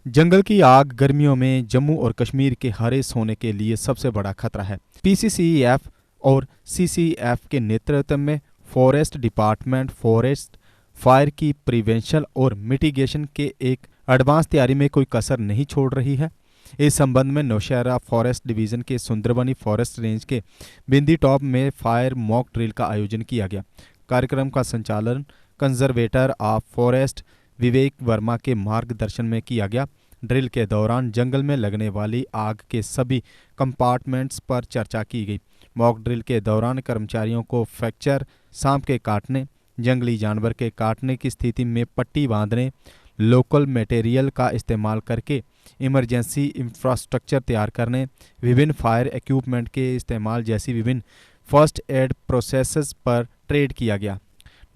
जंगल की आग गर्मियों में जम्मू और कश्मीर के हरे सोने के लिए सबसे बड़ा खतरा है। पीसीसीएफ और सीसीएफ के नेतृत्व में फॉरेस्ट डिपार्टमेंट फॉरेस्ट फायर की प्रिवेंशन और मिटिगेशन के एक एडवांस तैयारी में कोई कसर नहीं छोड़ रही है। इस संबंध में नौशहरा फॉरेस्ट डिवीजन के सुंदरबनी फॉरेस्ट रेंज के बिंदी टॉप में फायर मॉक ड्रिल का आयोजन किया गया। कार्यक्रम का संचालन कंजर्वेटर ऑफ फॉरेस्ट विवेक वर्मा के मार्गदर्शन में किया गया। ड्रिल के दौरान जंगल में लगने वाली आग के सभी कंपार्टमेंट्स पर चर्चा की गई। मॉक ड्रिल के दौरान कर्मचारियों को फ्रैक्चर, सांप के काटने, जंगली जानवर के काटने की स्थिति में पट्टी बांधने, लोकल मटेरियल का इस्तेमाल करके इमरजेंसी इंफ्रास्ट्रक्चर तैयार करने, विभिन्न फायर इक्विपमेंट के इस्तेमाल जैसी विभिन्न फर्स्ट एड प्रोसेसेस पर ट्रेड किया गया।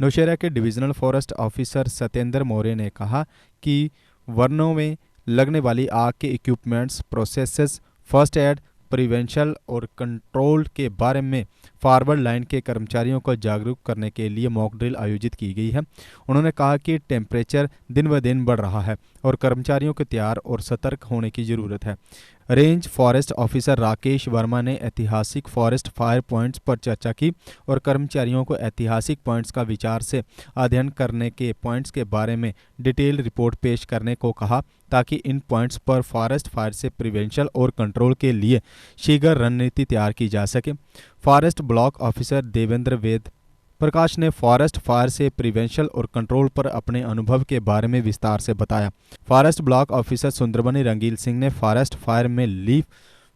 नौशहरा के divisional forest officer Satyendra Maurya ने कहा कि वनों में लगने वाली आग के equipments, processes, first aid, prevention और कंट्रोल के बारे में फॉरवर्ड लाइन के कर्मचारियों को जागरूक करने के लिए मॉक ड्रिल आयोजित की गई है। उन्होंने कहा कि टेम्परेचर दिन ब दिन बढ़ रहा है और कर्मचारियों को तैयार और सतर्क होने की ज़रूरत है। Range forest officer Rakesh Verma ने ऐतिहासिक फॉरेस्ट फायर पॉइंट्स पर चर्चा की और कर्मचारियों को ऐतिहासिक पॉइंट्स का विचार से अध्ययन करने के पॉइंट्स के बारे में डिटेल रिपोर्ट पेश करने को कहा, ताकि इन पॉइंट्स पर फॉरेस्ट फायर से प्रिवेंशन और कंट्रोल के लिए शीघ्र रणनीति तैयार की जा सके। Forest block officer Devendra Ved Prakash ने फॉरेस्ट फायर से प्रिवेंशन और कंट्रोल पर अपने अनुभव के बारे में विस्तार से बताया। Forest block officer Sundarbani Rangil Singh ने फॉरेस्ट फायर में लीफ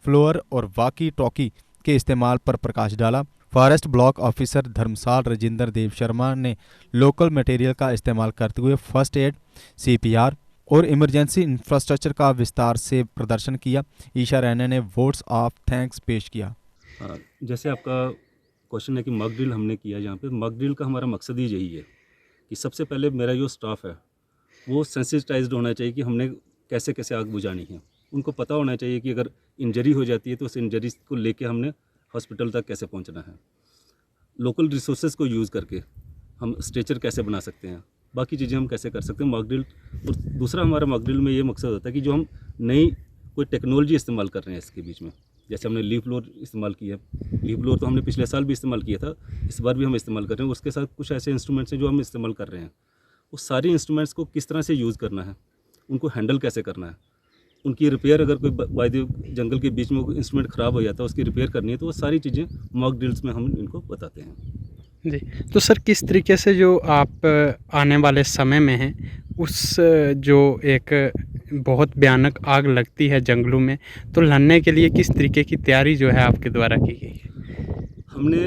फ्लोअर और वाकी टॉकी के इस्तेमाल पर प्रकाश डाला। Forest block officer Dharamsal Rajendra Dev Sharma ने लोकल मटेरियल का इस्तेमाल करते हुए फर्स्ट एड, सीपीआर और इमरजेंसी इंफ्रास्ट्रक्चर का विस्तार से प्रदर्शन किया। ईशा रैना ने वोट्स ऑफ थैंक्स पेश किया। जैसे आपका क्वेश्चन है कि मॉक ड्रिल हमने किया, यहाँ पे मॉक ड्रिल का हमारा मकसद ही यही है कि सबसे पहले मेरा जो स्टाफ है वो सेंसिटाइज्ड होना चाहिए कि हमने कैसे कैसे आग बुझानी है। उनको पता होना चाहिए कि अगर इंजरी हो जाती है तो उस इंजरी को लेके हमने हॉस्पिटल तक कैसे पहुंचना है। लोकल रिसोर्सेज को यूज़ करके हम स्ट्रेचर कैसे बना सकते हैं, बाकी चीज़ें हम कैसे कर सकते हैं मॉक ड्रिल। और दूसरा हमारा मॉक ड्रिल में ये मकसद होता है कि जो हम नई कोई टेक्नोलॉजी इस्तेमाल कर रहे हैं इसके बीच में, जैसे हमने लीफ ब्लोअर इस्तेमाल किया। लीफ ब्लोअर तो हमने पिछले साल भी इस्तेमाल किया था, इस बार भी हम इस्तेमाल कर रहे हैं। उसके साथ कुछ ऐसे इंस्ट्रूमेंट्स हैं जो हम इस्तेमाल कर रहे हैं। उस सारे इंस्ट्रूमेंट्स को किस तरह से यूज़ करना है, उनको हैंडल कैसे करना है, उनकी रिपेयर, अगर कोई बाय द जंगल के बीच में इंस्ट्रूमेंट ख़राब हो जाता है उसकी रिपेयर करनी है, तो वो सारी चीज़ें मॉक ड्रिल्स में हम इनको बताते हैं। जी, तो सर किस तरीके से जो आप आने वाले समय में हैं उस जो एक बहुत भयानक आग लगती है जंगलों में, तो लड़ने के लिए किस तरीके की तैयारी जो है आपके द्वारा की गई है? हमने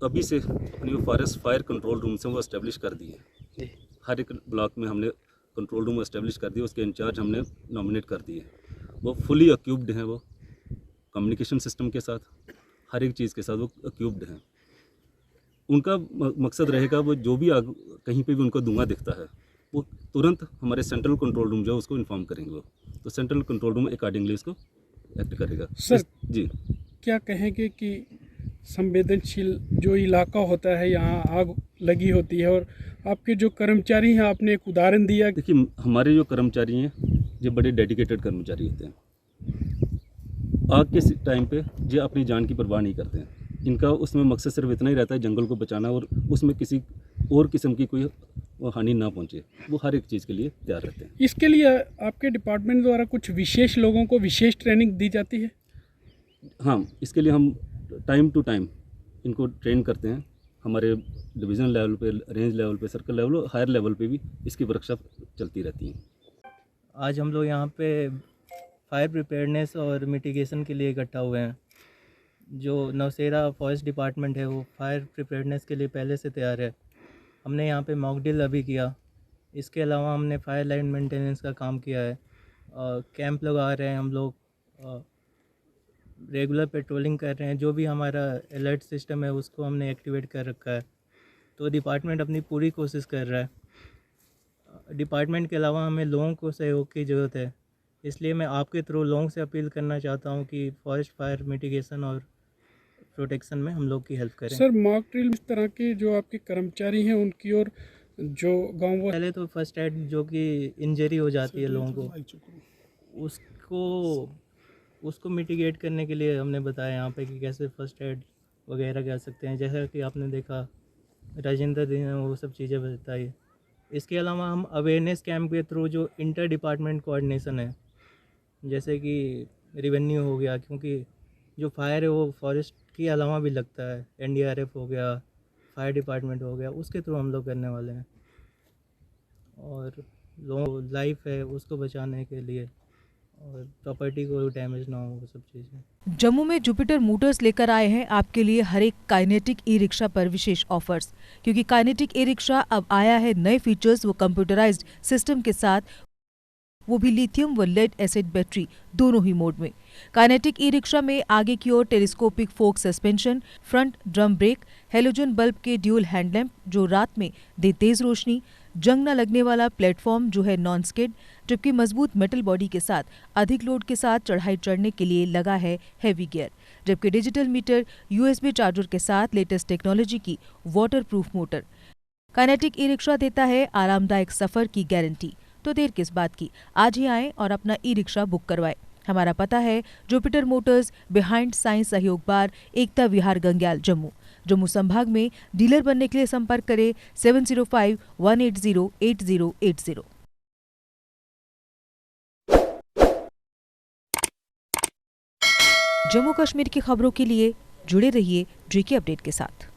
अभी से अपनी फॉरेस्ट फायर कंट्रोल रूम से वो इस्टेब्लिश कर दी है। जी, हर एक ब्लॉक में हमने कंट्रोल रूम इस्टेब्लिश कर दिया, उसके इंचार्ज हमने नॉमिनेट कर दिए। वो फुली एक्यूप्ड हैं, वो कम्युनिकेशन सिस्टम के साथ, हर एक चीज़ के साथ वो एक्यूप्ड हैं। उनका मकसद रहेगा वो जो भी आग कहीं पे भी उनको धुआं दिखता है वो तुरंत हमारे सेंट्रल कंट्रोल रूम जो है उसको इन्फॉर्म करेंगे वो, तो सेंट्रल कंट्रोल रूम अकॉर्डिंगली इसको एक्ट करेगा। सर जी, क्या कहेंगे कि संवेदनशील जो इलाका होता है यहाँ आग लगी होती है और आपके जो कर्मचारी हैं, आपने एक उदाहरण दिया। देखिए हमारे जो कर्मचारी हैं ये बड़े डेडिकेटेड कर्मचारी होते हैं। आग के टाइम पे ये अपनी जान की परवाह नहीं करते हैं। इनका उसमें मकसद सिर्फ इतना ही रहता है जंगल को बचाना और उसमें किसी और किस्म की कोई हानि ना पहुंचे। वो हर एक चीज़ के लिए तैयार रहते हैं। इसके लिए आपके डिपार्टमेंट द्वारा कुछ विशेष लोगों को विशेष ट्रेनिंग दी जाती है? हाँ, इसके लिए हम टाइम टू टाइम इनको ट्रेन करते हैं। हमारे डिवीज़न लेवल पे, रेंज लेवल पे, सर्कल लेवल, हायर लेवल पे भी इसकी वर्कशॉप चलती रहती हैं। आज हम लोग यहाँ पे फायर प्रिपेयरनेस और मिटिगेशन के लिए इकट्ठा हुए हैं। जो नौशेरा फॉरेस्ट डिपार्टमेंट है वो फायर प्रिपेयरनेस के लिए पहले से तैयार है। हमने यहाँ पे मॉक ड्रिल अभी किया। इसके अलावा हमने फायर लाइन मेंटेनेंस का काम किया है। कैंप लगा रहे हैं हम लोग, रेगुलर पेट्रोलिंग कर रहे हैं। जो भी हमारा अलर्ट सिस्टम है उसको हमने एक्टिवेट कर रखा है। तो डिपार्टमेंट अपनी पूरी कोशिश कर रहा है। डिपार्टमेंट के अलावा हमें लोगों को सहयोग की ज़रूरत है, इसलिए मैं आपके थ्रू लोगों से अपील करना चाहता हूं कि फॉरेस्ट फायर मिटिगेशन और प्रोटेक्शन में हम लोग की हेल्प करें। सर मॉक ड्रिल इस तरह के जो आपके कर्मचारी हैं उनकी ओर जो गाँव पहले तो फर्स्ट एड जो कि इंजरी हो जाती है लोगों को, उसको मिटिगेट करने के लिए हमने बताया यहाँ पे कि कैसे फर्स्ट एड वगैरह कर सकते हैं, जैसा कि आपने देखा राजेंद्र दी ने वो सब चीज़ें बताई। इसके अलावा हम अवेयरनेस कैंप के थ्रू जो इंटर डिपार्टमेंट कोऑर्डिनेशन है, जैसे कि रेवेन्यू हो गया, क्योंकि जो फायर है वो फॉरेस्ट के अलावा भी लगता है, एनडीआरएफ हो गया, फायर डिपार्टमेंट हो गया, उसके थ्रू हम लोग करने वाले हैं। और लोगों लाइफ है उसको बचाने के लिए और प्रॉपर्टी को डैमेज ना हो, वो सब चीज़ें। जम्मू में जुपिटर मोटर्स लेकर आए हैं आपके लिए हर एक काइनेटिक ई रिक्शा पर विशेष ऑफर्स, क्योंकि काइनेटिक ई रिक्शा अब आया है नए फीचर्स व कंप्यूटराइज्ड सिस्टम के साथ, वो भी लिथियम व लेड एसिड बैटरी दोनों ही मोड में। काइनेटिक ई रिक्शा में आगे की ओर telescopic fork suspension, front drum brake, halogen bulb के ड्यूल हैंडलैम्प जो रात में दे तेज रोशनी, जंग न लगने वाला प्लेटफॉर्म जो है नॉन स्किड, जबकि मजबूत मेटल बॉडी के साथ अधिक लोड के साथ चढ़ाई चढ़ने के लिए लगा है हैवी गियर, जबकि डिजिटल मीटर, यूएसबी चार्जर के साथ लेटेस्ट टेक्नोलॉजी की waterproof motor. Kinetic E rickshaw देता है आरामदायक सफर की गारंटी, तो देर किस बात की, आज ही आएं और अपना ई रिक्शा बुक करवाएं। हमारा पता है जुपिटर मोटर्स, बिहाइंड साइंस सहयोग बार, एकता विहार, गंग्याल, जम्मू। जम्मू संभाग में डीलर बनने के लिए संपर्क करें 7051808080। जम्मू कश्मीर की खबरों के लिए जुड़े रहिए JK अपडेट के साथ।